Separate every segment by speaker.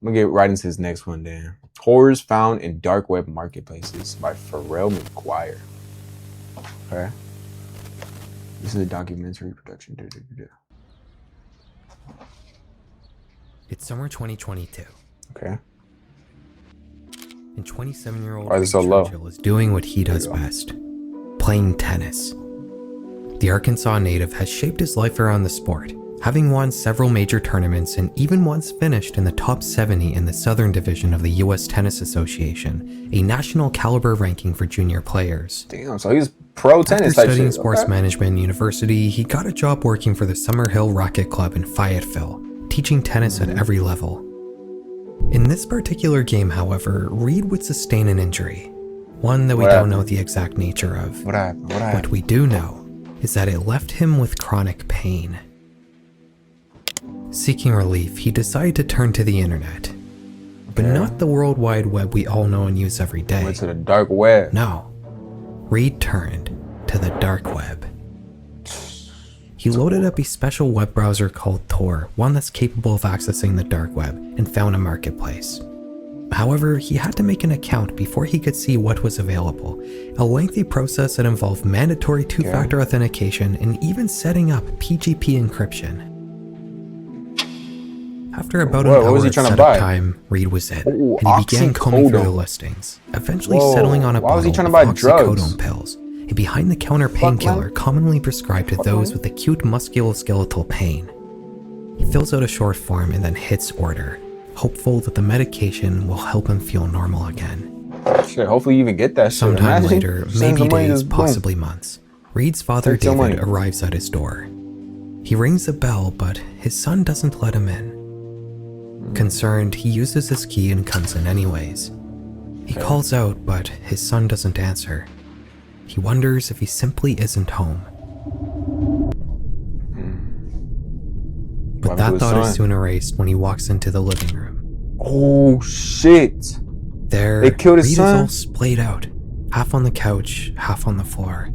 Speaker 1: gonna get right into this next one then. Horrors Found in Dark Web Marketplaces by Pharrell McGuire. Okay. This is a documentary production.
Speaker 2: It's summer 2022.
Speaker 1: Okay.
Speaker 2: And 27-year-old
Speaker 1: Why is it so low?
Speaker 2: Churchill is doing what he does best, playing tennis. The Arkansas native has shaped his life around the sport, having won several major tournaments and even once finished in the top 70 in the Southern Division of the U.S. Tennis Association, a national caliber ranking for junior players.
Speaker 1: Damn, so he's pro tennis
Speaker 2: After
Speaker 1: type
Speaker 2: studying
Speaker 1: shit.
Speaker 2: sports
Speaker 1: Okay.
Speaker 2: management in university, he got a job working for the Summerhill Racket Club in Fayetteville, teaching tennis at every level. In this particular game, however, Reed would sustain an injury, one that we don't know the exact nature of.
Speaker 1: What happened?
Speaker 2: What we do know is that it left him with chronic pain. Seeking relief, he decided to turn to the internet, but not the World Wide Web we all know and use every day.
Speaker 1: Went to the dark web.
Speaker 2: No, Reed turned to the dark web. He loaded up a special web browser called Tor, one that's capable of accessing the dark web, and found a marketplace. However, he had to make an account before he could see what was available, a lengthy process that involved mandatory two-factor authentication and even setting up PGP encryption. After about an hour of setup time, Reed was in, and he began combing through the listings, eventually settling on a bottle of oxycodone pills, a behind-the-counter painkiller commonly prescribed to those with acute musculoskeletal pain. He fills out a short form and then hits order, hopeful that the medication will help him feel normal again.
Speaker 1: Shit, hopefully you even get that shit.
Speaker 2: Sometime later, maybe days, possibly months, Reed's father David arrives at his door. He rings the bell, but his son doesn't let him in. Concerned, he uses his key and comes in anyways. He calls out, but his son doesn't answer. He wonders if he simply isn't home. But that thought is soon erased when he walks into the living room.
Speaker 1: Oh shit!
Speaker 2: There,
Speaker 1: they killed his son?
Speaker 2: Reed is all splayed out, half on the couch, half on the floor.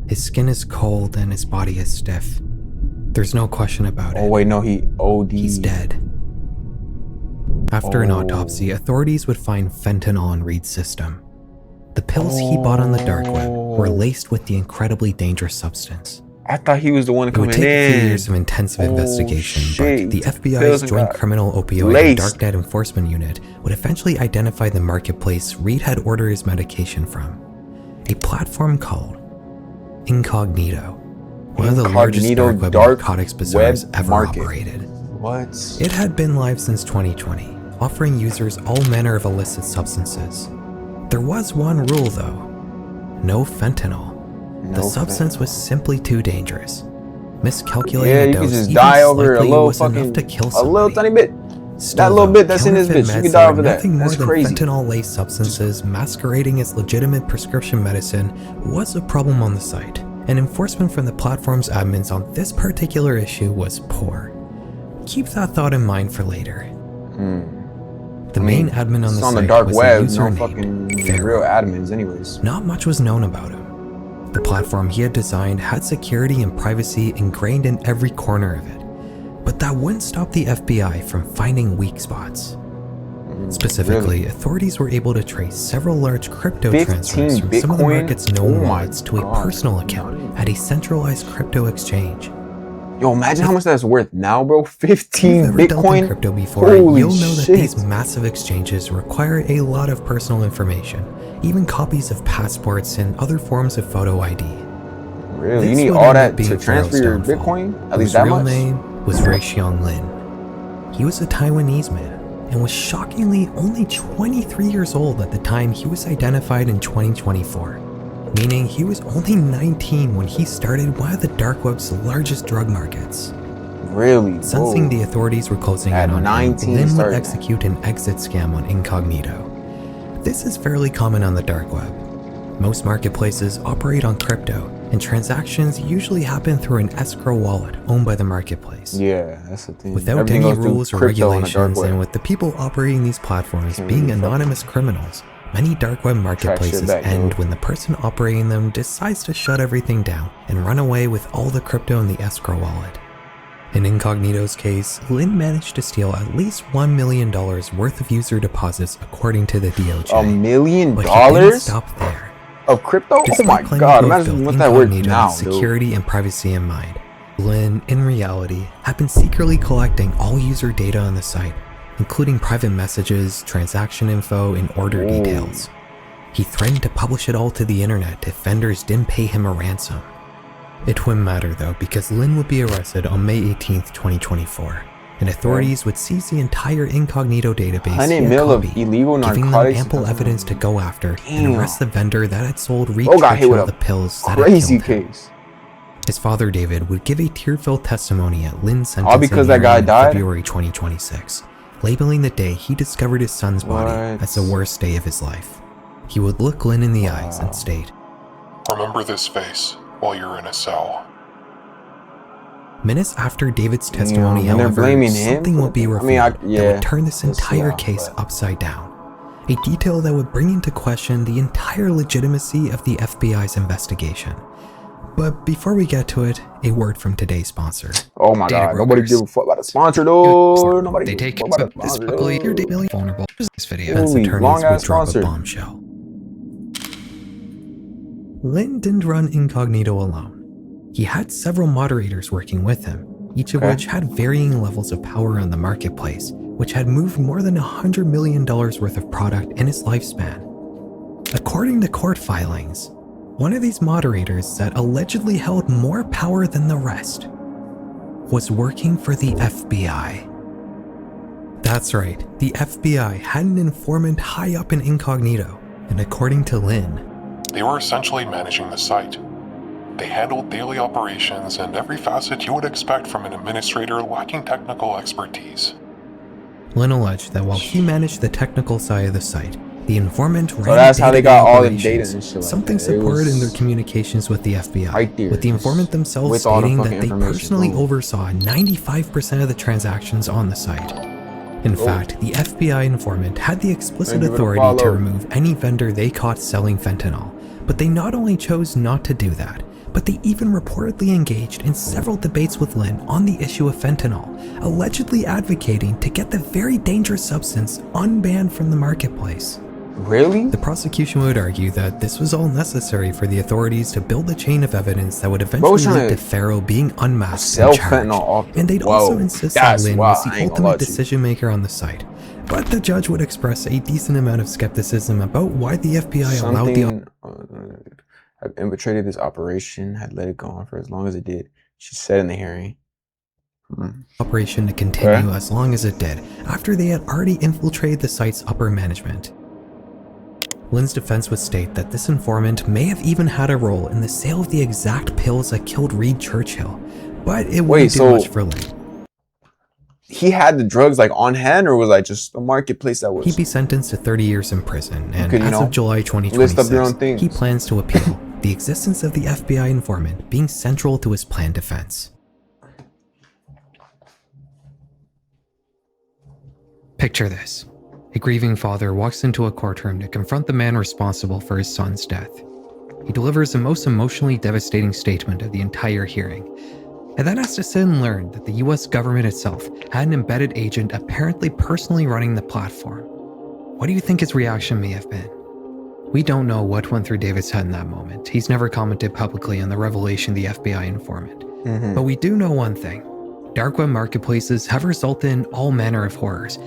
Speaker 2: His skin is cold and his body is stiff. There's no question about it.
Speaker 1: Oh wait, no, he OD'd.
Speaker 2: He's dead. After an autopsy, authorities would find fentanyl in Reed's system. The pills he bought on the dark web were laced with the incredibly dangerous substance.
Speaker 1: I thought he was the one coming in.
Speaker 2: It would take a few years of intensive investigation, but the FBI's Joint Criminal Opioid and Darknet Enforcement Unit would eventually identify the marketplace Reed had ordered his medication from. A platform called Incognito, one of the largest dark web narcotics bazaars ever operated.
Speaker 1: What?
Speaker 2: It had been live since 2020, offering users all manner of illicit substances. There was one rule though: no fentanyl. The substance was simply too dangerous. Miscalculating a dose
Speaker 1: just die over a little fucking,
Speaker 2: to kill somebody.
Speaker 1: A little tiny bit.
Speaker 2: Still,
Speaker 1: that little bit that's in this bitch, you can die over that. That's crazy.
Speaker 2: Fentanyl-laced substances masquerading as legitimate prescription medicine was a problem on the site, and enforcement from the platform's admins on this particular issue was poor. Keep that thought in mind for later. The main admin on the site
Speaker 1: dark
Speaker 2: was
Speaker 1: web,
Speaker 2: a user
Speaker 1: no
Speaker 2: named
Speaker 1: fucking
Speaker 2: Pharaoh.
Speaker 1: real admins anyways.
Speaker 2: Not much was known about him. The platform he had designed had security and privacy ingrained in every corner of it, but that wouldn't stop the FBI from finding weak spots. Specifically, authorities were able to trace several large crypto transfers from some of the market's known wallets to a personal account at a centralized crypto exchange.
Speaker 1: Yo, imagine how much that's worth now, bro. 15
Speaker 2: Bitcoin. Dealt in crypto before,
Speaker 1: Holy
Speaker 2: you'll know
Speaker 1: shit.
Speaker 2: that these massive exchanges require a lot of personal information, even copies of passports and other forms of photo ID.
Speaker 1: Really? You need all that to transfer your Bitcoin? At least that much?
Speaker 2: His real name was Rayxiong Lin. He was a Taiwanese man and was shockingly only 23 years old at the time he was identified in 2024. Meaning he was only 19 when he started one of the dark web's largest drug markets.
Speaker 1: Really?
Speaker 2: Sensing the authorities were closing in on him, Lin would execute an exit scam on Incognito. This is fairly common on the dark web. Most marketplaces operate on crypto, and transactions usually happen through an escrow wallet owned by the marketplace.
Speaker 1: Yeah, that's the thing.
Speaker 2: Without any rules or regulations, and with the people operating these platforms being anonymous criminals, many dark web marketplaces end when the person operating them decides to shut everything down and run away with all the crypto in the escrow wallet. In Incognito's case, Lin managed to steal at least $1 million worth of user deposits according to the DOJ.
Speaker 1: $1 million?
Speaker 2: But he didn't stop there.
Speaker 1: Of crypto? Oh
Speaker 2: Despite
Speaker 1: my
Speaker 2: claiming
Speaker 1: god,
Speaker 2: to have
Speaker 1: imagine
Speaker 2: built
Speaker 1: what that worth
Speaker 2: Incognito
Speaker 1: now,
Speaker 2: with security and privacy in mind, Lin, in reality, had been secretly collecting all user data on the site, including private messages, transaction info, and order details. He threatened to publish it all to the internet if vendors didn't pay him a ransom. It wouldn't matter though, because Lin would be arrested on May 18th, 2024, and authorities would seize the entire Incognito database
Speaker 1: 100
Speaker 2: and
Speaker 1: mil of
Speaker 2: copy,
Speaker 1: illegal
Speaker 2: giving them
Speaker 1: narcotics.
Speaker 2: ample evidence to go after
Speaker 1: Damn.
Speaker 2: and arrest the vendor that had sold Reed
Speaker 1: Bro got hit with
Speaker 2: Churchill
Speaker 1: a
Speaker 2: the pills that had
Speaker 1: crazy
Speaker 2: killed him.
Speaker 1: case.
Speaker 2: His father David would give a tear-filled testimony at Lin's
Speaker 1: All
Speaker 2: sentencing
Speaker 1: because that
Speaker 2: hearing
Speaker 1: guy
Speaker 2: in
Speaker 1: died?
Speaker 2: February 2026, labeling the day he discovered his son's body
Speaker 1: What?
Speaker 2: as the worst day of his life. He would look Lin in the eyes and state,
Speaker 3: Remember this face while you're in a cell.
Speaker 2: minutes after David's testimony,
Speaker 1: and they're
Speaker 2: however,
Speaker 1: blaming him?
Speaker 2: something would be
Speaker 1: I
Speaker 2: revealed
Speaker 1: mean,
Speaker 2: that
Speaker 1: yeah.
Speaker 2: would turn this
Speaker 1: Let's see
Speaker 2: entire
Speaker 1: how,
Speaker 2: case
Speaker 1: but-
Speaker 2: upside down. A detail that would bring into question the entire legitimacy of the FBI's investigation. But before we get to it, a word from today's sponsor.
Speaker 1: Oh my
Speaker 2: Data
Speaker 1: god, nobody
Speaker 2: brokers.
Speaker 1: give a fuck about the sponsor, dude. Nobody
Speaker 2: They
Speaker 1: give a
Speaker 2: take
Speaker 1: fuck about the
Speaker 2: this
Speaker 1: sponsor,
Speaker 2: publicly your
Speaker 1: dude.
Speaker 2: daily vulnerable. This video as
Speaker 1: Holy
Speaker 2: attorneys
Speaker 1: long-ass
Speaker 2: would drop
Speaker 1: sponsor.
Speaker 2: a bombshell. Lin didn't run Incognito alone. He had several moderators working with him, each of
Speaker 1: Okay.
Speaker 2: which had varying levels of power on the marketplace, which had moved more than $100 million worth of product in its lifespan. According to court filings, one of these moderators that allegedly held more power than the rest was working for the FBI. That's right, the FBI had an informant high up in Incognito, and according to Lin,
Speaker 3: They were essentially managing the site. They handled daily operations and every facet you would expect from an administrator lacking technical expertise.
Speaker 2: Lin alleged that while he managed the technical side of the site, the informant ran
Speaker 1: that's how they
Speaker 2: day-to-day
Speaker 1: got all the
Speaker 2: operations,
Speaker 1: data and shit like
Speaker 2: something
Speaker 1: that. It
Speaker 2: supported in
Speaker 1: was
Speaker 2: their communications with the FBI,
Speaker 1: right there,
Speaker 2: with the informant themselves
Speaker 1: with all the
Speaker 2: stating that
Speaker 1: fucking
Speaker 2: they
Speaker 1: information.
Speaker 2: personally
Speaker 1: Boom.
Speaker 2: oversaw 95% of the transactions on the site. In fact, the FBI informant had the explicit
Speaker 1: Thank you for the
Speaker 2: authority to
Speaker 1: follow.
Speaker 2: remove any vendor they caught selling fentanyl, but they not only chose not to do that, but they even reportedly engaged in several debates with Lin on the issue of fentanyl, allegedly advocating to get the very dangerous substance unbanned from the marketplace.
Speaker 1: Really?
Speaker 2: The prosecution would argue that this was all necessary for the authorities to build a chain of evidence that would eventually
Speaker 1: trying
Speaker 2: lead
Speaker 1: to
Speaker 2: to Pharaoh being unmasked
Speaker 1: sell
Speaker 2: and charged.
Speaker 1: fentanyl off the-
Speaker 2: And they'd
Speaker 1: Whoa,
Speaker 2: also insist that
Speaker 1: that's
Speaker 2: Lin
Speaker 1: wild.
Speaker 2: was
Speaker 1: I
Speaker 2: the
Speaker 1: ain't gonna lie
Speaker 2: ultimate
Speaker 1: to you.
Speaker 2: decision maker on the site. But the judge would express a decent amount of skepticism about why the FBI allowed the
Speaker 1: Something had infiltrated this operation, had let it go on for as long as it did. She said in the hearing.
Speaker 2: operation to continue
Speaker 1: Okay.
Speaker 2: as long as it did, after they had already infiltrated the site's upper management. Lin's defense would state that this informant may have even had a role in the sale of the exact pills that killed Reed Churchill, but it wouldn't do
Speaker 1: so-
Speaker 2: much for Lin.
Speaker 1: He had the drugs like on hand, or was like just a marketplace that was?
Speaker 2: He'd be sentenced to 30 years in prison, and
Speaker 1: could, you
Speaker 2: as
Speaker 1: know,
Speaker 2: of July
Speaker 1: list up your
Speaker 2: 2026,
Speaker 1: own things.
Speaker 2: he plans to appeal, the existence of the FBI informant being central to his planned defense. Picture this. A grieving father walks into a courtroom to confront the man responsible for his son's death. He delivers the most emotionally devastating statement of the entire hearing, and then has to sit and learn that the US government itself had an embedded agent apparently personally running the platform. What do you think his reaction may have been? We don't know what went through David's head in that moment. He's never commented publicly on the revelation of the FBI informant. But we do know one thing. Dark web marketplaces have resulted in all manner of horrors,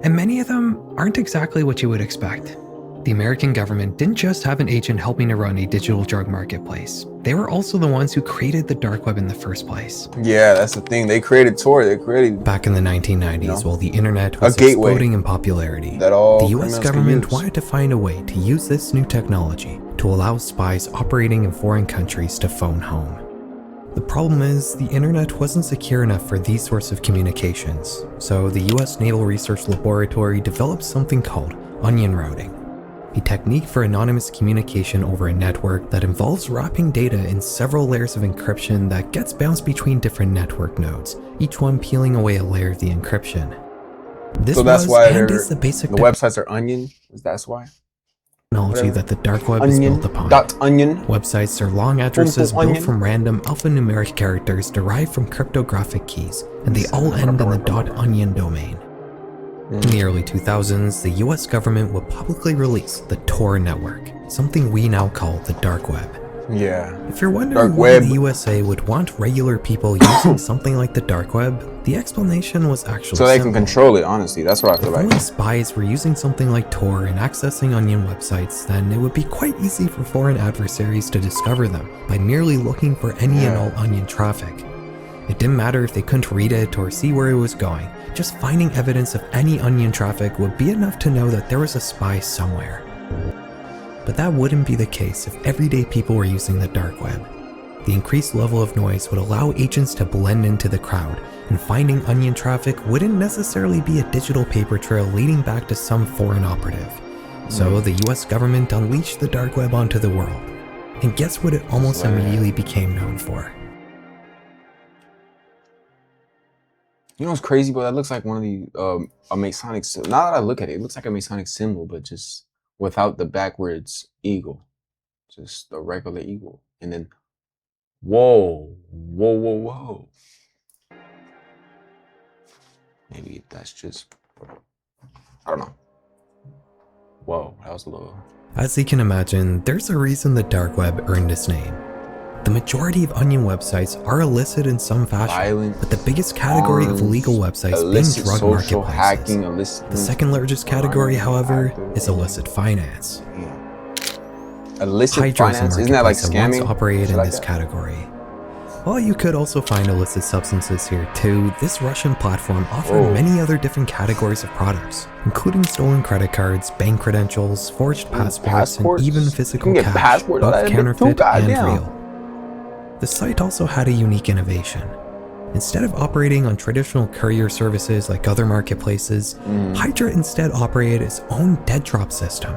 Speaker 2: and many of them aren't exactly what you would expect. The American government didn't just have an agent helping to run a digital drug marketplace. They were also the ones who created the dark web in the first place.
Speaker 1: Yeah, that's the thing. They created Tor. They created
Speaker 2: Back in the 1990s,
Speaker 1: No.
Speaker 2: while the internet was
Speaker 1: gateway
Speaker 2: exploding in popularity,
Speaker 1: that all
Speaker 2: the US
Speaker 1: criminals could
Speaker 2: government
Speaker 1: use.
Speaker 2: wanted to find a way to use this new technology to allow spies operating in foreign countries to phone home. The problem is, the internet wasn't secure enough for these sorts of communications, so the US Naval Research Laboratory developed something called onion routing, a technique for anonymous communication over a network that involves wrapping data in several layers of encryption that gets bounced between different network nodes, each one peeling away a layer of the encryption. This
Speaker 1: So that's
Speaker 2: was
Speaker 1: why
Speaker 2: and
Speaker 1: they're-
Speaker 2: is the basic
Speaker 1: the websites are onion. That's why.
Speaker 2: technology that the dark web is
Speaker 1: Onion.
Speaker 2: built upon.
Speaker 1: .onion.
Speaker 2: Websites are long addresses
Speaker 1: Onion.
Speaker 2: built from random alphanumeric characters derived from cryptographic keys, and they all end in the .onion domain. In the early 2000s, the US government would publicly release the Tor network, something we now call the dark web.
Speaker 1: Yeah.
Speaker 2: If you're wondering
Speaker 1: Dark
Speaker 2: why
Speaker 1: web.
Speaker 2: the USA would want regular people using something like the dark web, the explanation was actually
Speaker 1: So they can
Speaker 2: simple.
Speaker 1: control it, honestly. That's what I feel
Speaker 2: If
Speaker 1: like.
Speaker 2: only spies were using something like Tor and accessing Onion websites, then it would be quite easy for foreign adversaries to discover them by merely looking for any and all Onion traffic. It didn't matter if they couldn't read it or see where it was going, just finding evidence of any Onion traffic would be enough to know that there was a spy somewhere. But that wouldn't be the case if everyday people were using the dark web. The increased level of noise would allow agents to blend into the crowd, and finding Onion traffic wouldn't necessarily be a digital paper trail leading back to some foreign operative. So the US government unleashed the dark web onto the world. And guess what it almost immediately became known for?
Speaker 1: You know what's crazy, bro? That looks like one of the a Masonic. Now that I look at it, it looks like a Masonic symbol, but just without the backwards eagle, just a regular eagle. And then, whoa. Maybe that's just, I don't know. Whoa, that was a little.
Speaker 2: As you can imagine, there's a reason the dark web earned its name. The majority of Onion websites are illicit in some fashion,
Speaker 1: Violent,
Speaker 2: but the biggest category of legal websites being
Speaker 1: illicit
Speaker 2: drug
Speaker 1: social
Speaker 2: marketplaces.
Speaker 1: hacking, illicit.
Speaker 2: The second largest category, however, is illicit finance.
Speaker 1: Illicit
Speaker 2: Hydra is a
Speaker 1: finance, isn't that like
Speaker 2: marketplace that once
Speaker 1: scamming?
Speaker 2: operated
Speaker 1: Shit
Speaker 2: in
Speaker 1: like
Speaker 2: this
Speaker 1: that?
Speaker 2: category. While you could also find illicit substances here too, this Russian platform offered
Speaker 1: Whoa.
Speaker 2: many other different categories of products, including stolen credit cards, bank credentials, forged passports, and even physical
Speaker 1: You can get
Speaker 2: cash,
Speaker 1: passports out of
Speaker 2: both
Speaker 1: that bit too,
Speaker 2: counterfeit and
Speaker 1: goddamn.
Speaker 2: real. The site also had a unique innovation. Instead of operating on traditional courier services like other marketplaces, Hydra instead operated its own dead drop system.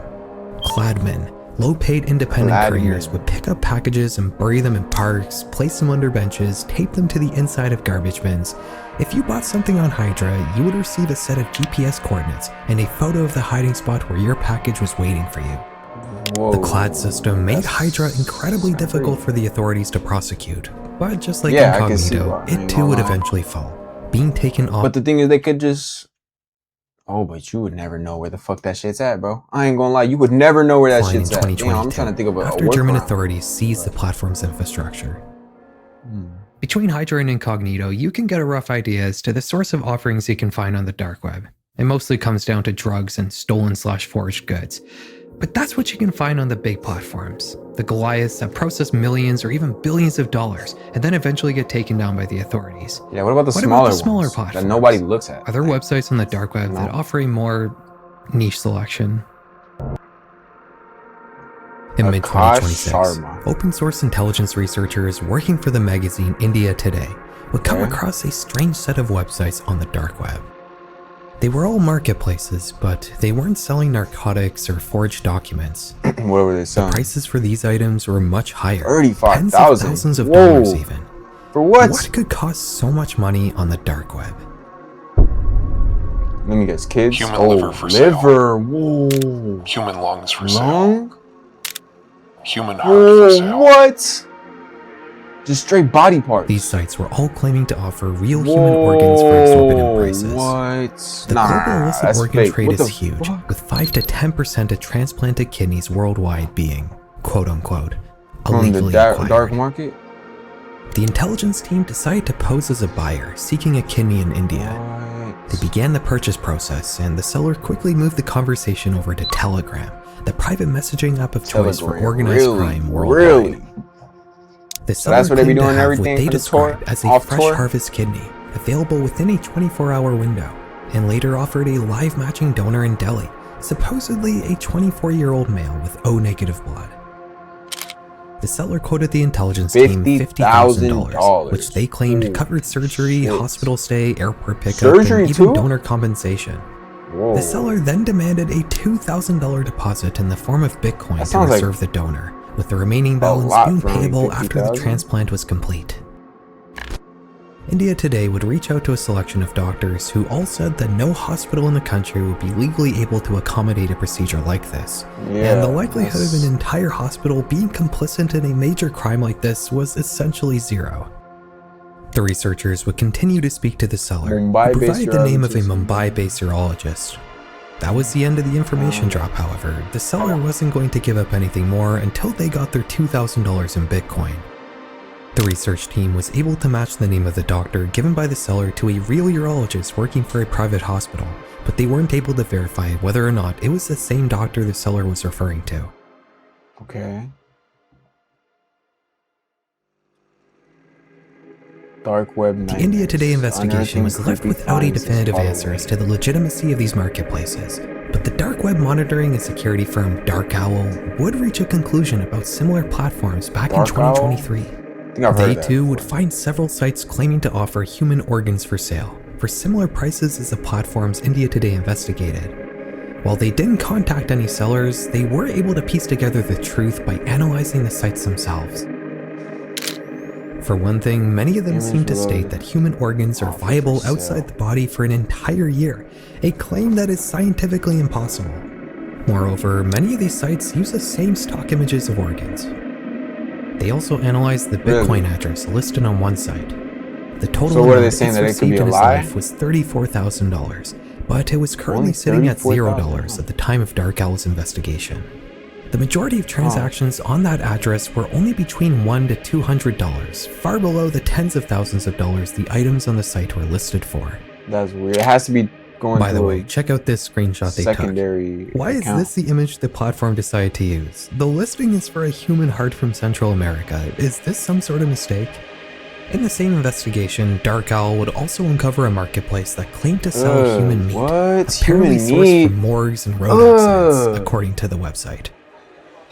Speaker 2: Cladman, low-paid independent couriers would pick up packages and bury them in parks, place them under benches, tape them to the inside of garbage bins. If you bought something on Hydra, you would receive a set of GPS coordinates and a photo of the hiding spot where your package was waiting for you.
Speaker 1: Whoa.
Speaker 2: The Clad system made Hydra incredibly difficult for the authorities to prosecute, but just like
Speaker 1: Yeah, I can see
Speaker 2: Incognito,
Speaker 1: why. I
Speaker 2: it
Speaker 1: ain't
Speaker 2: too
Speaker 1: gonna
Speaker 2: would
Speaker 1: lie.
Speaker 2: eventually fall, being taken off.
Speaker 1: But the thing is, they could just. Oh, but you would never know where the fuck that shit's at, bro. I ain't gonna lie, you would never know where that
Speaker 2: offline in
Speaker 1: shit's at. Damn,
Speaker 2: 2022,
Speaker 1: I'm trying to think of a
Speaker 2: after German
Speaker 1: workaround.
Speaker 2: authorities seized the platform's infrastructure.
Speaker 1: Hmm.
Speaker 2: Between Hydra and Incognito, you can get a rough idea as to the source of offerings you can find on the dark web. It mostly comes down to drugs and stolen/forged goods. But that's what you can find on the big platforms. The Goliaths that process millions or even billions of dollars and then eventually get taken down by the authorities.
Speaker 1: Yeah, what about the
Speaker 2: What
Speaker 1: smaller
Speaker 2: about the smaller
Speaker 1: ones
Speaker 2: platforms?
Speaker 1: that nobody looks at?
Speaker 2: Are there websites on the dark web that
Speaker 1: No.
Speaker 2: offer a more niche selection? In
Speaker 1: Akash
Speaker 2: mid-2026,
Speaker 1: Sharma.
Speaker 2: open source intelligence researchers working for the magazine India Today would come
Speaker 1: Okay.
Speaker 2: across a strange set of websites on the dark web. They were all marketplaces, but they weren't selling narcotics or forged documents.
Speaker 1: What were they selling?
Speaker 2: Prices for these items were much higher.
Speaker 1: 35,000.
Speaker 2: Tens of thousands of
Speaker 1: Whoa.
Speaker 2: dollars even.
Speaker 1: For what?
Speaker 2: What could cost so much money on the dark web?
Speaker 1: Let me guess, kids.
Speaker 3: Human liver for sale.
Speaker 1: liver. Whoa.
Speaker 3: Human lungs for sale.
Speaker 1: Lung.
Speaker 3: Human heart for
Speaker 1: Whoa.
Speaker 3: sale.
Speaker 1: What? Just straight body parts.
Speaker 2: These sites were all claiming to offer real human organs for exorbitant prices.
Speaker 1: What?
Speaker 2: The global illicit
Speaker 1: that's
Speaker 2: organ
Speaker 1: fake.
Speaker 2: trade
Speaker 1: What
Speaker 2: is
Speaker 1: the
Speaker 2: huge,
Speaker 1: fuck?
Speaker 2: with 5 to 10% of transplanted kidneys worldwide being, quote-unquote,
Speaker 1: From the
Speaker 2: illegally
Speaker 1: dark
Speaker 2: acquired.
Speaker 1: market.
Speaker 2: The intelligence team decided to pose as a buyer seeking a kidney in India. They
Speaker 1: What?
Speaker 2: began the purchase process, and the seller quickly moved the conversation over to Telegram, the private messaging app of choice for
Speaker 1: Telegram.
Speaker 2: organized
Speaker 1: Really?
Speaker 2: crime worldwide.
Speaker 1: Really?
Speaker 2: The
Speaker 1: So that's
Speaker 2: seller
Speaker 1: what they be
Speaker 2: claimed to
Speaker 1: doing
Speaker 2: have
Speaker 1: everything
Speaker 2: what they
Speaker 1: for the
Speaker 2: described
Speaker 1: tour?
Speaker 2: as a
Speaker 1: Off
Speaker 2: fresh
Speaker 1: tour?
Speaker 2: harvest kidney, available within a 24-hour window, and later offered a live matching donor in Delhi, supposedly a 24-year-old male with O negative blood. The seller quoted the intelligence team $50,000,
Speaker 1: $50,000,
Speaker 2: which they claimed
Speaker 1: Holy
Speaker 2: covered surgery,
Speaker 1: shit.
Speaker 2: hospital stay, airport pickup,
Speaker 1: Surgery
Speaker 2: and even
Speaker 1: too?
Speaker 2: donor compensation.
Speaker 1: Whoa.
Speaker 2: The seller then demanded a $2,000 deposit in the form of Bitcoin
Speaker 1: That
Speaker 2: to
Speaker 1: sounds like
Speaker 2: reserve the donor, with the remaining balance
Speaker 1: lot
Speaker 2: being
Speaker 1: for only
Speaker 2: payable after the
Speaker 1: 50,000.
Speaker 2: transplant was complete. India Today would reach out to a selection of doctors who all said that no hospital in the country would be legally able to accommodate a procedure like this. And the likelihood of an entire hospital being complicit in a major crime like this was essentially zero. The researchers would continue to speak to the seller, who provided the name of a Mumbai-based urologist. That was the end of the information drop, however. The seller wasn't going to give up anything more until they got their $2,000 in Bitcoin. The research team was able to match the name of the doctor given by the seller to a real urologist working for a private hospital, but they weren't able to verify whether or not it was the same doctor the seller was referring to.
Speaker 1: Okay. Dark web.
Speaker 2: The India Today investigation was left without a definitive answer as to the legitimacy of these marketplaces, but the dark web monitoring and security firm Dark Owl would reach a conclusion about similar platforms back in 2023. They too would find several sites claiming to offer human organs for sale, for similar prices as the platforms India Today investigated. While they didn't contact any sellers, they were able to piece together the truth by analyzing the sites themselves. For one thing, many of them seem to state that human organs are viable outside the body for an entire year, a claim that is scientifically impossible. Moreover, many of these sites use the same stock images of organs. They also analyzed the Bitcoin address listed on one site. The total amount received in his life was $34,000, but it was currently sitting at $0 at the time of Dark Owl's investigation. The majority of transactions on that address were only between $1 to $200, far below the tens of thousands of dollars the items on the site were listed for.
Speaker 1: That's weird. It has to be going.
Speaker 2: By the way, check out this screenshot they took. Why is this the image the platform decided to use? The listing is for a human heart from Central America. Is this some sort of mistake? In the same investigation, Dark Owl would also uncover a marketplace that claimed to sell human meat, apparently sourced from morgues and road accidents, according to the website.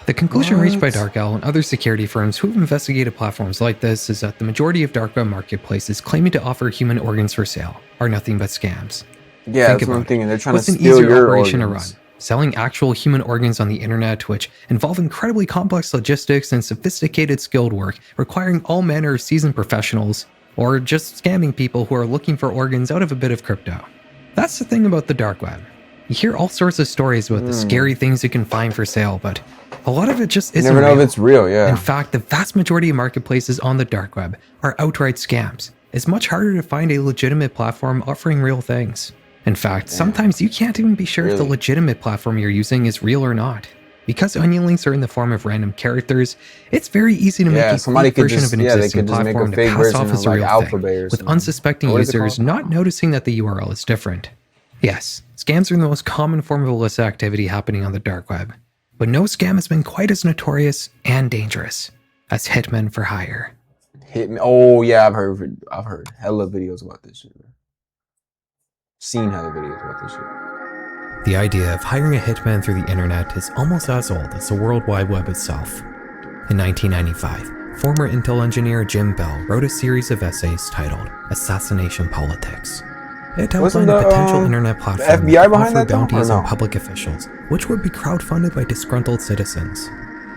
Speaker 2: The conclusion reached by Dark Owl and other security firms who have investigated platforms like this is that the majority of dark web marketplaces claiming to offer human organs for sale are nothing but scams.
Speaker 1: Yeah, that's what I'm thinking. They're trying
Speaker 2: to steal your operation to run? Selling actual human organs on the internet, which involve incredibly complex logistics and sophisticated skilled work, requiring all manner of seasoned professionals, or just scamming people who are looking for organs out of a bit of crypto. That's the thing about the dark web. You hear all sorts of stories about the scary things you can find for sale, but a lot of it just isn't real. You never know if it's real, yeah. In fact, the vast majority of marketplaces on the dark web are outright scams. It's much harder to find a legitimate platform offering real things. In fact, sometimes you can't even be sure if the legitimate platform you're using is real or not. Because onion links are in the form of random characters, it's very easy to make a fake version of an existing platform to pass off as a real thing, with unsuspecting users not noticing that the URL is different. Yes, scams are the most common form of illicit activity happening on the dark web, but no scam has been quite as notorious and dangerous as hitmen for hire.
Speaker 1: Hitman? Oh yeah, I've heard hella videos about this shit. Seen hella videos about this shit.
Speaker 2: The idea of hiring a hitman through the internet is almost as old as the World Wide Web itself. In 1995, former Intel engineer Jim Bell wrote a series of essays titled Assassination Politics. It outlined a potential internet platform that would offer bounties on public officials, which would be crowdfunded by disgruntled citizens.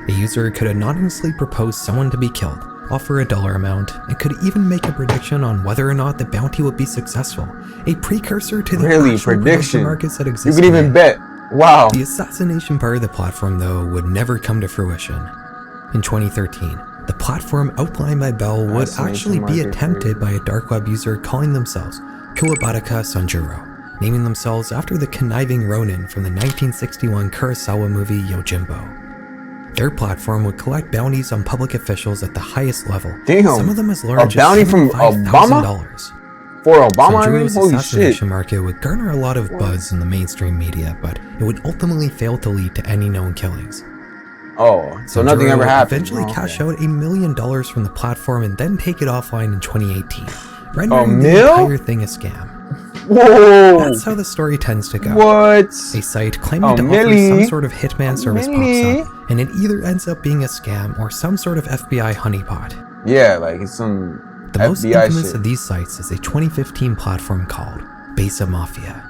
Speaker 2: A user could anonymously propose someone to be killed, offer a dollar amount, and could even make a prediction on whether or not the bounty would be successful, a precursor to the actual prediction markets that exist.
Speaker 1: You could even bet. Wow.
Speaker 2: The assassination part of the platform, though, would never come to fruition. In 2013, the platform outlined by Bell would actually be attempted by a dark web user calling themselves Kuwabata Sanjuro, naming themselves after the conniving Ronin from the 1961 Kurosawa movie Yojimbo. Their platform would collect bounties on public officials at the highest level. Damn, some of them as large as $75,000.
Speaker 1: For Obama,
Speaker 2: Sanjuro's assassination market would garner a lot of buzz in the mainstream media, but it would ultimately fail to lead to any known killings.
Speaker 1: Oh, so nothing ever happened.
Speaker 2: Eventually cash out $1 million from the platform and then take it offline in 2018, rendering the entire thing a scam.
Speaker 1: Whoa!
Speaker 2: That's how the story tends to go.
Speaker 1: What?
Speaker 2: A site claiming to offer some sort of hitman service pops up, and it either ends up being a scam or some sort of FBI honeypot.
Speaker 1: Yeah, like it's some
Speaker 2: The
Speaker 1: FBI
Speaker 2: most infamous
Speaker 1: shit.
Speaker 2: of these sites is a 2015 platform called Besa Mafia.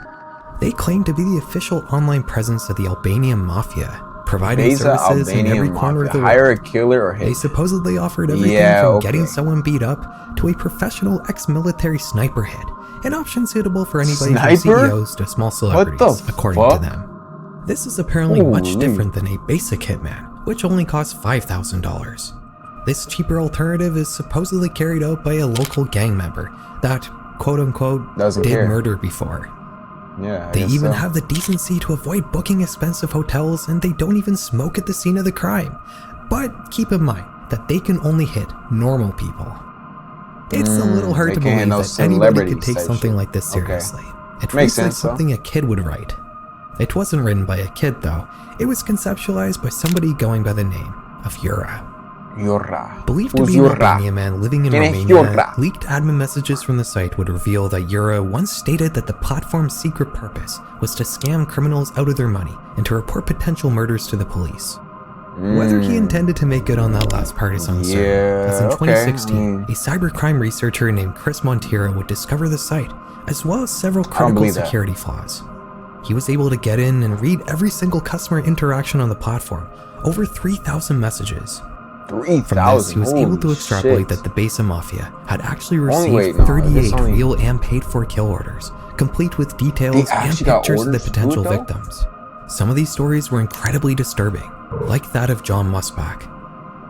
Speaker 2: They claim to be the official online presence of the Albanian Mafia, providing
Speaker 1: Besa
Speaker 2: services in every
Speaker 1: Albanian
Speaker 2: corner of
Speaker 1: Mafia.
Speaker 2: the
Speaker 1: Hire
Speaker 2: world.
Speaker 1: a killer or
Speaker 2: They
Speaker 1: hit.
Speaker 2: supposedly offered everything
Speaker 1: Yeah,
Speaker 2: from
Speaker 1: okay.
Speaker 2: getting someone beat up to a professional ex-military sniper hit, an option suitable for anybody from
Speaker 1: Sniper?
Speaker 2: CEOs to small
Speaker 1: What
Speaker 2: celebrities,
Speaker 1: the
Speaker 2: according
Speaker 1: fuck?
Speaker 2: to them. This is apparently much
Speaker 1: Holy.
Speaker 2: different than a basic hitman, which only costs $5,000. This cheaper alternative is supposedly carried out by a local gang member that, quote-unquote,
Speaker 1: Doesn't
Speaker 2: did
Speaker 1: care.
Speaker 2: murder before.
Speaker 1: Yeah, I
Speaker 2: They
Speaker 1: guess
Speaker 2: even
Speaker 1: so.
Speaker 2: have the decency to avoid booking expensive hotels, and they don't even smoke at the scene of the crime. But keep in mind that they can only hit normal people. It's a little hard
Speaker 1: they
Speaker 2: to
Speaker 1: can't
Speaker 2: believe
Speaker 1: handle
Speaker 2: that anybody could
Speaker 1: celebrities
Speaker 2: take
Speaker 1: type
Speaker 2: something
Speaker 1: shit.
Speaker 2: like this
Speaker 1: Okay.
Speaker 2: seriously. It
Speaker 1: Makes
Speaker 2: reads like
Speaker 1: sense, though.
Speaker 2: something a kid would write. It wasn't written by a kid though. It was conceptualized by somebody going by the name of Yura.
Speaker 1: Yura.
Speaker 2: Believed to
Speaker 1: Who's
Speaker 2: be an
Speaker 1: Yura?
Speaker 2: Albanian man living in
Speaker 1: ¿Quién es
Speaker 2: Romania,
Speaker 1: Yura?
Speaker 2: leaked admin messages from the site would reveal that Yura once stated that the platform's secret purpose was to scam criminals out of their money and to report potential murders to the police. Whether he intended to make good on that last part is uncertain, as in
Speaker 1: Yeah,
Speaker 2: 2016,
Speaker 1: okay.
Speaker 2: a cybercrime researcher named Chris Monteiro would discover the site, as well as several critical
Speaker 1: believe that.
Speaker 2: security flaws. He was able to get in and read every single customer interaction on the platform, over 3,000 messages.
Speaker 1: 3,000.
Speaker 2: From this, he was able to
Speaker 1: Holy
Speaker 2: extrapolate
Speaker 1: shit.
Speaker 2: that the Besa Mafia had actually
Speaker 1: Only-
Speaker 2: received
Speaker 1: wait, no,
Speaker 2: 38
Speaker 1: it's only-
Speaker 2: real and paid-for kill orders, complete with details
Speaker 1: They
Speaker 2: and
Speaker 1: actually got
Speaker 2: pictures of the
Speaker 1: orders to do it,
Speaker 2: potential
Speaker 1: though?
Speaker 2: victims. Some of these stories were incredibly disturbing, like that of John Musbach.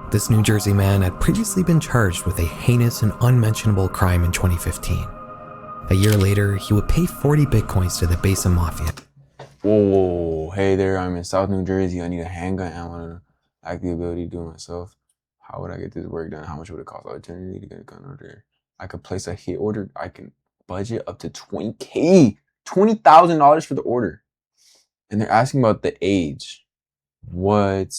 Speaker 2: This New Jersey man had previously been charged with a heinous and unmentionable crime in 2015. A year later, he would pay 40 bitcoins to the Besa Mafia.
Speaker 1: Whoa, hey there, I'm in South New Jersey. I need a handgun. I want to act the ability to do it myself. How would I get this work done? How much would it cost? Opportunity to get a gun order. I could place a hit order. I can budget up to $20K, $20,000 for the order. And they're asking about the age. What?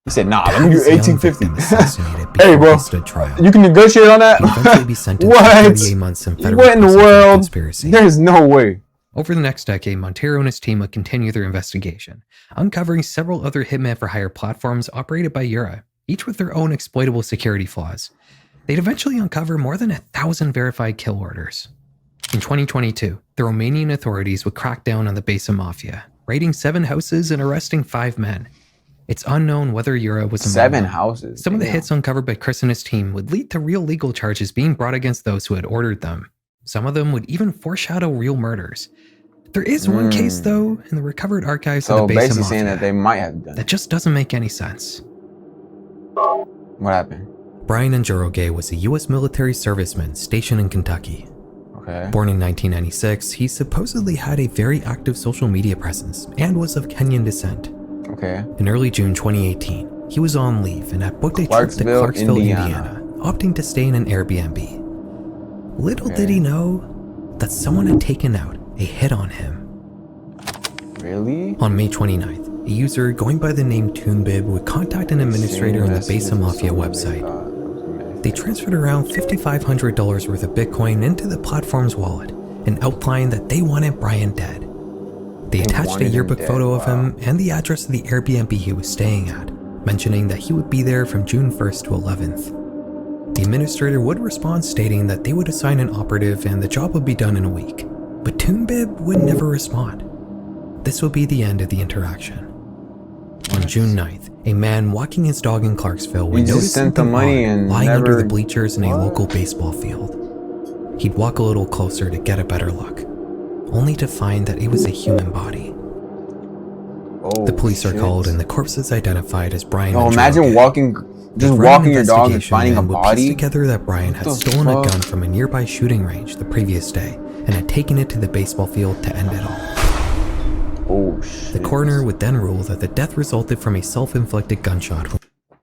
Speaker 1: He said, nah, let me do
Speaker 2: This young victim
Speaker 1: 1850.
Speaker 2: assassinated
Speaker 1: Hey,
Speaker 2: before
Speaker 1: bro,
Speaker 2: he stood trial.
Speaker 1: you can negotiate on that?
Speaker 2: He'd eventually be sentenced
Speaker 1: What?
Speaker 2: to 38 months in federal
Speaker 1: What in the
Speaker 2: prison for
Speaker 1: world?
Speaker 2: conspiracy.
Speaker 1: There's no way.
Speaker 2: Over the next decade, Montero and his team would continue their investigation, uncovering several other Hitman for Hire platforms operated by Yura, each with their own exploitable security flaws. They'd eventually uncover more than 1,000 verified kill orders. In 2022, the Romanian authorities would crack down on the Besa Mafia, raiding 7 houses and arresting 5 men. It's unknown whether Yura was among
Speaker 1: 7
Speaker 2: them.
Speaker 1: houses.
Speaker 2: Some of the
Speaker 1: Damn.
Speaker 2: hits uncovered by Chris and his team would lead to real legal charges being brought against those who had ordered them. Some of them would even foreshadow real murders. There is one case, though, in the recovered archives
Speaker 1: So
Speaker 2: of the Besa
Speaker 1: basically
Speaker 2: Mafia
Speaker 1: saying that they might have done
Speaker 2: that
Speaker 1: it.
Speaker 2: just doesn't make any sense.
Speaker 1: What happened?
Speaker 2: Brian Njoroge was a U.S. military serviceman stationed in Kentucky.
Speaker 1: Okay.
Speaker 2: Born in 1996, he supposedly had a very active social media presence and was of Kenyan descent.
Speaker 1: Okay.
Speaker 2: In early June 2018, he was on leave and had booked a trip to
Speaker 1: Clarksville,
Speaker 2: Clarksville,
Speaker 1: Indiana.
Speaker 2: Indiana, opting to stay in an Airbnb. Little did
Speaker 1: Okay.
Speaker 2: he know that someone had taken out a hit on him.
Speaker 1: Really?
Speaker 2: On May 29th, a user going by the name Toonbib would contact an administrator on the Besa Mafia website. They transferred around $5,500 worth of Bitcoin into the platform's wallet and outlined that they wanted Brian dead. They attached a
Speaker 1: wanted him
Speaker 2: yearbook
Speaker 1: dead,
Speaker 2: photo of
Speaker 1: wow.
Speaker 2: him and the address of the Airbnb he was staying at, mentioning that he would be there from June 1st to 11th. The administrator would respond stating that they would assign an operative and the job would be done in a week, but Toonbib would never respond. This would be the end of the interaction. On June 9th, a man walking his dog in Clarksville would
Speaker 1: He just
Speaker 2: notice
Speaker 1: sent the
Speaker 2: something
Speaker 1: money
Speaker 2: odd
Speaker 1: and
Speaker 2: lying under
Speaker 1: never-
Speaker 2: the bleachers in a
Speaker 1: What?
Speaker 2: local baseball field. He'd walk a little closer to get a better look, only to find that it was a human body.
Speaker 1: Oh,
Speaker 2: The police are
Speaker 1: shit.
Speaker 2: called and the corpse is identified as Brian.
Speaker 1: Oh,
Speaker 2: Njoroge.
Speaker 1: imagine walking, just
Speaker 2: Throughout
Speaker 1: walking your dog and
Speaker 2: investigation,
Speaker 1: finding a
Speaker 2: men would piece
Speaker 1: body.
Speaker 2: together that Brian had
Speaker 1: What the
Speaker 2: stolen a
Speaker 1: fuck?
Speaker 2: gun from a nearby shooting range the previous day and had taken it to the baseball field to end it all.
Speaker 1: Oh shit.
Speaker 2: The coroner would then rule that the death resulted from a self-inflicted gunshot.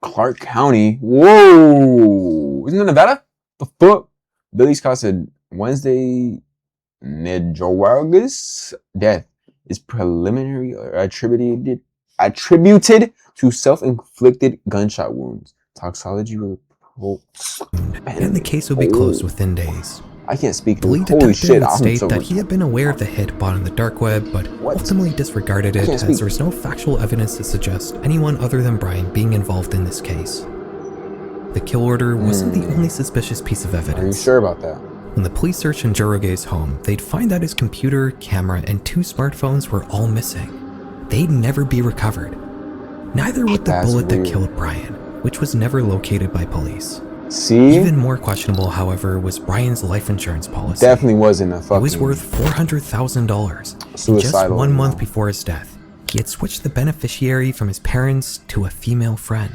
Speaker 1: Clark County. Whoa! Isn't that Nevada? The fuck? Billy Scott said Wednesday, Njoroge's death is preliminary or attributed to self-inflicted gunshot wounds. Toxology report.
Speaker 2: And the case would be closed within days.
Speaker 1: I can't speak.
Speaker 2: The lead
Speaker 1: Holy
Speaker 2: detective
Speaker 1: shit!
Speaker 2: would
Speaker 1: I'm
Speaker 2: state
Speaker 1: so
Speaker 2: that he had been aware of the hit bought on the dark web, but
Speaker 1: What?
Speaker 2: ultimately disregarded it
Speaker 1: can't
Speaker 2: as
Speaker 1: speak.
Speaker 2: there was no factual evidence to suggest anyone other than Brian being involved in this case. The kill order wasn't the only suspicious piece of
Speaker 1: Are you
Speaker 2: evidence.
Speaker 1: sure about that?
Speaker 2: When the police searched Njoroge's home, they'd find that his computer, camera, and 2 smartphones were all missing. They'd never be recovered, Neither would the
Speaker 1: That's
Speaker 2: bullet
Speaker 1: weird.
Speaker 2: that killed Brian, which was never located by police.
Speaker 1: See?
Speaker 2: Even more questionable, however, was Brian's life insurance policy.
Speaker 1: Definitely wasn't a fucking
Speaker 2: It was worth $400,000. And just
Speaker 1: suicidal,
Speaker 2: 1 month
Speaker 1: no.
Speaker 2: before his death, he had switched the beneficiary from his parents to a female friend.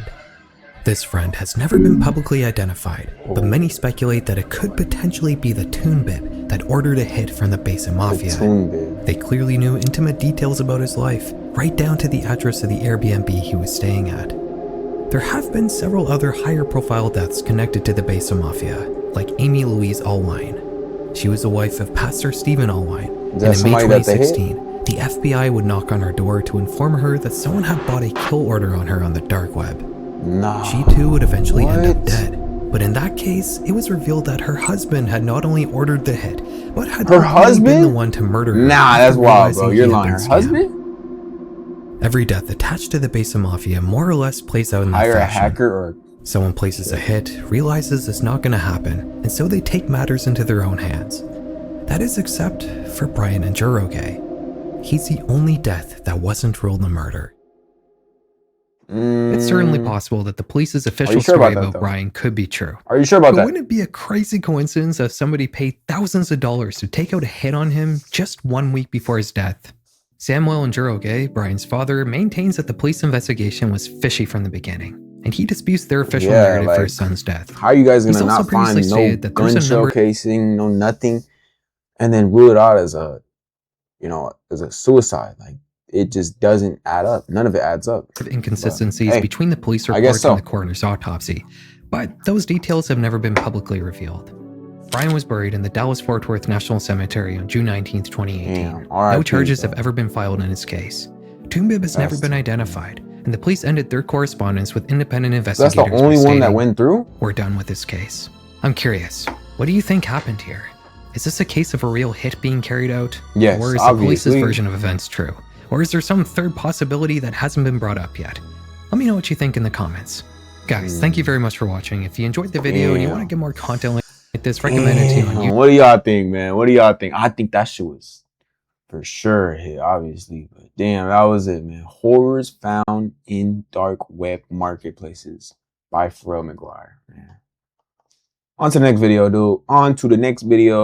Speaker 2: This friend has never been publicly identified, but many speculate that it could potentially be the Toonbib that ordered a hit from the Besa Mafia.
Speaker 1: Toonbib.
Speaker 2: They clearly knew intimate details about his life, right down to the address of the Airbnb he was staying at. There have been several other higher profile deaths connected to the Besa Mafia, like Amy Louise Allwine. She was the wife of Pastor Stephen Allwine,
Speaker 1: Is that
Speaker 2: and in May
Speaker 1: somebody that they hit?
Speaker 2: 2016, the FBI would knock on her door to inform her that someone had bought a kill order on her on the dark web.
Speaker 1: Nah.
Speaker 2: She too would eventually end up
Speaker 1: What?
Speaker 2: dead. But in that case, it was revealed that her husband had not only ordered the hit, but had
Speaker 1: Her
Speaker 2: reportedly been
Speaker 1: husband?
Speaker 2: the one to murder her.
Speaker 1: Nah,
Speaker 2: after
Speaker 1: that's wild, bro.
Speaker 2: realizing
Speaker 1: You're
Speaker 2: he had
Speaker 1: lying.
Speaker 2: been
Speaker 1: Her
Speaker 2: scammed.
Speaker 1: husband?
Speaker 2: Every death attached to the Besa Mafia more or less plays out in that
Speaker 1: Hire a
Speaker 2: fashion.
Speaker 1: hacker or
Speaker 2: Someone places a hit, realizes it's not going to happen, and so they take matters into their own hands. That is except for Brian Njoroge. He's the only death that wasn't ruled a murder. It's certainly possible that the police's official
Speaker 1: sure
Speaker 2: story
Speaker 1: about that,
Speaker 2: about
Speaker 1: though?
Speaker 2: Brian could be true.
Speaker 1: Are you sure about
Speaker 2: But
Speaker 1: that?
Speaker 2: wouldn't it be a crazy coincidence if somebody paid thousands of dollars to take out a hit on him just 1 week before his death? Samuel Njoroge, Brian's father, maintains that the police investigation was fishy from the beginning, and he disputes their official
Speaker 1: Yeah,
Speaker 2: narrative
Speaker 1: like,
Speaker 2: for his son's death.
Speaker 1: How are you guys
Speaker 2: He's
Speaker 1: gonna
Speaker 2: also
Speaker 1: not find
Speaker 2: previously
Speaker 1: no
Speaker 2: stated that there's a
Speaker 1: gun shell
Speaker 2: number-
Speaker 1: casing, no nothing, and then rule it out as a, as a suicide? Like, it just doesn't add up. None of it adds up.
Speaker 2: Of inconsistencies
Speaker 1: But, hey,
Speaker 2: between the police
Speaker 1: I guess
Speaker 2: reports
Speaker 1: so.
Speaker 2: and the coroner's autopsy, but those details have never been publicly revealed. Brian was buried in the Dallas-Fort Worth National Cemetery on June 19, 2018.
Speaker 1: Damn, R.I.P.,
Speaker 2: No charges
Speaker 1: bro.
Speaker 2: have ever been filed in his case. Toonbib has never
Speaker 1: That's-
Speaker 2: been identified, and the police ended their correspondence with independent
Speaker 1: So that's
Speaker 2: investigators.
Speaker 1: the only
Speaker 2: by
Speaker 1: one that
Speaker 2: stating,
Speaker 1: went through?
Speaker 2: "We're done with this case." I'm curious, what do you think happened here? Is this a case of a real hit being carried out?
Speaker 1: Yes,
Speaker 2: Or is the
Speaker 1: obviously.
Speaker 2: police's version of events true? Or is there some third possibility that hasn't been brought up yet? Let me know what you think in the comments. Guys, thank you very much for watching. If you enjoyed the video and you
Speaker 1: Damn.
Speaker 2: want to get more content like this, recommend it to you on
Speaker 1: Damn,
Speaker 2: YouTube.
Speaker 1: what do y'all think, man? What do y'all think? I think that shit was for sure a hit, obviously. But damn, that was it, man. Horrors found in dark web marketplaces by Pharrell McGuire, man. On to the next video, dude. On to the next video.